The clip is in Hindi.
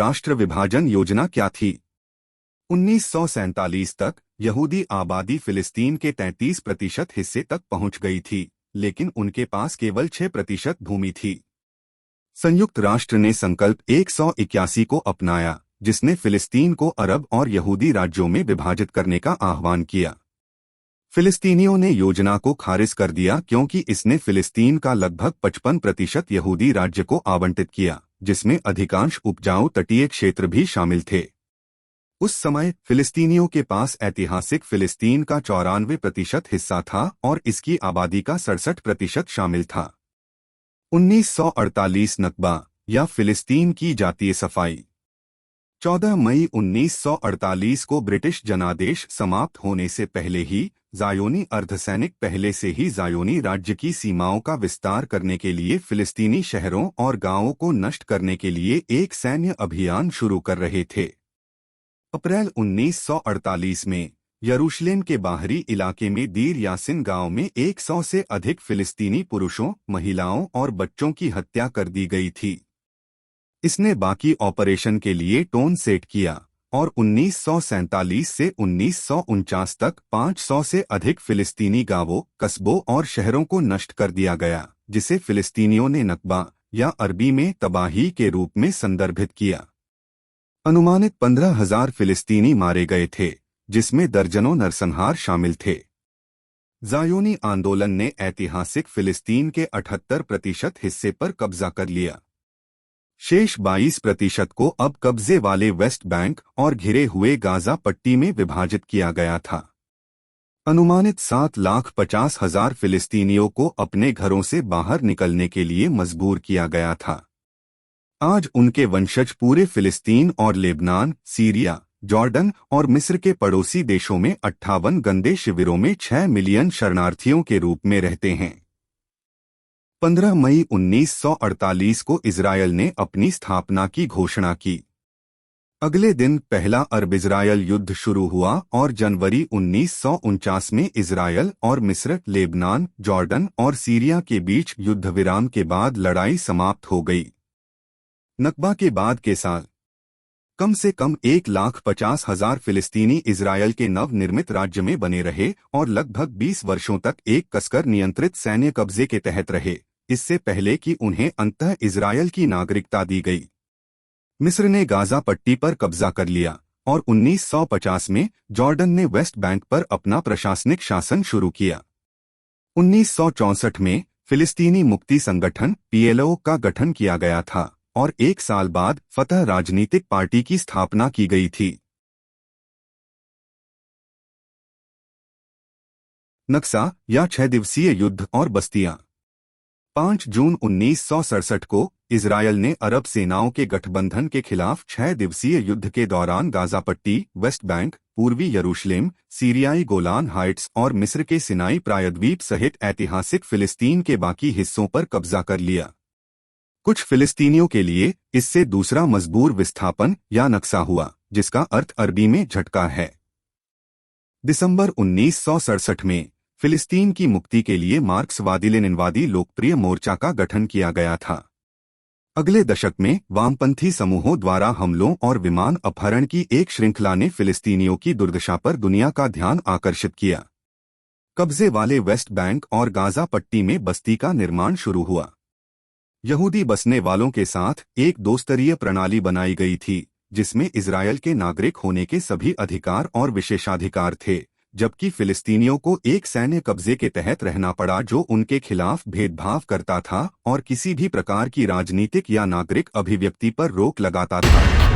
राष्ट्र विभाजन योजना क्या थी? 1947 तक यहूदी आबादी फिलिस्तीन के 33% हिस्से तक पहुंच गई थी, लेकिन उनके पास केवल 6% भूमि थी। संयुक्त राष्ट्र ने संकल्प 181 को अपनाया, जिसने फिलिस्तीन को अरब और यहूदी राज्यों में विभाजित करने का आह्वान किया। फिलिस्तीनियों ने योजना को खारिज कर दिया क्योंकि इसने फिलिस्तीन का लगभग 55% यहूदी राज्य को आवंटित किया, जिसमें अधिकांश उपजाऊ तटीय क्षेत्र भी शामिल थे। उस समय फिलिस्तीनियों के पास ऐतिहासिक फिलिस्तीन का 94% हिस्सा था और इसकी आबादी का 67% शामिल था। 1948 नकबा या फिलिस्तीन की जातीय सफाई। 14 मई 1948 को ब्रिटिश जनादेश समाप्त होने से पहले ही ज़ायोनी अर्धसैनिक पहले से ही ज़ायोनी राज्य की सीमाओं का विस्तार करने के लिए फिलिस्तीनी शहरों और गांवों को नष्ट करने के लिए एक सैन्य अभियान शुरू कर रहे थे। अप्रैल 1948 में यरूशलेम के बाहरी इलाके में दीर यासिन गांव में 100 से अधिक फिलिस्तीनी पुरुषों, महिलाओं और बच्चों की हत्या कर दी गई थी। इसने बाकी ऑपरेशन के लिए टोन सेट किया और 1947 से 1949 तक 500 से अधिक फिलिस्तीनी गांवों, कस्बों और शहरों को नष्ट कर दिया गया, जिसे फिलिस्तीनियों ने नकबा या अरबी में तबाही के रूप में संदर्भित किया। अनुमानित 15,000 फिलिस्तीनी मारे गए थे, जिसमें दर्जनों नरसंहार शामिल थे। ज़ायोनी आंदोलन ने ऐतिहासिक फिलिस्तीन के 78% हिस्से पर कब्जा कर लिया। शेष 22% को अब कब्जे वाले वेस्ट बैंक और घिरे हुए गाजा पट्टी में विभाजित किया गया था। अनुमानित 7,50,000 फिलिस्तीनियों को अपने घरों से बाहर निकलने के लिए मजबूर किया गया था। आज उनके वंशज पूरे फिलिस्तीन और लेबनान, सीरिया, जॉर्डन और मिस्र के पड़ोसी देशों में 58 गंदे शिविरों में 6 मिलियन शरणार्थियों के रूप में रहते हैं। 15 मई 1948 को इजरायल ने अपनी स्थापना की घोषणा की। अगले दिन पहला अरब-इजरायल युद्ध शुरू हुआ और जनवरी 1949 में इजरायल और मिस्र, लेबनान, जॉर्डन और सीरिया के बीच युद्ध विराम के बाद लड़ाई समाप्त हो गई। नकबा के बाद के साल कम से कम 1,50,000 फिलिस्तीनी इजरायल के नवनिर्मित राज्य में बने रहे और लगभग 20 वर्षों तक एक कसकर नियंत्रित सैन्य कब्जे के तहत रहे, इससे पहले कि उन्हें अंततः इजरायल की नागरिकता दी गई। मिस्र ने गाजा पट्टी पर कब्जा कर लिया और 1950 में जॉर्डन ने वेस्ट बैंक पर अपना प्रशासनिक शासन शुरू किया। 1964 में फिलिस्तीनी मुक्ति संगठन PLO का गठन किया गया था और एक साल बाद फतह राजनीतिक पार्टी की स्थापना की गई थी। नक्सा या 6 दिवसीय युद्ध और बस्तियां। 5 जून 1967 को इजरायल ने अरब सेनाओं के गठबंधन के खिलाफ 6 दिवसीय युद्ध के दौरान गाजा पट्टी, वेस्ट बैंक, पूर्वी यरूशलेम, सीरियाई गोलान हाइट्स और मिस्र के सिनाई प्रायद्वीप सहित ऐतिहासिक फिलिस्तीन के बाकी हिस्सों पर कब्जा कर लिया। कुछ फिलिस्तीनियों के लिए इससे दूसरा मजबूर विस्थापन या नक्सा हुआ, जिसका अर्थ अरबी में झटका है। दिसंबर 1967 में फिलिस्तीन की मुक्ति के लिए मार्क्सवादी लेनिनवादी लोकप्रिय मोर्चा का गठन किया गया था। अगले दशक में वामपंथी समूहों द्वारा हमलों और विमान अपहरण की एक श्रृंखला ने फिलिस्तीनियों की दुर्दशा पर दुनिया का ध्यान आकर्षित किया। कब्जे वाले वेस्ट बैंक और गाजा पट्टी में बस्ती का निर्माण शुरू हुआ। यहूदी बसने वालों के साथ एक दोस्तरीय प्रणाली बनाई गई थी, जिसमें इजरायल के नागरिक होने के सभी अधिकार और विशेषाधिकार थे, जबकि फिलिस्तीनियों को एक सैन्य कब्जे के तहत रहना पड़ा जो उनके खिलाफ भेदभाव करता था और किसी भी प्रकार की राजनीतिक या नागरिक अभिव्यक्ति पर रोक लगाता था।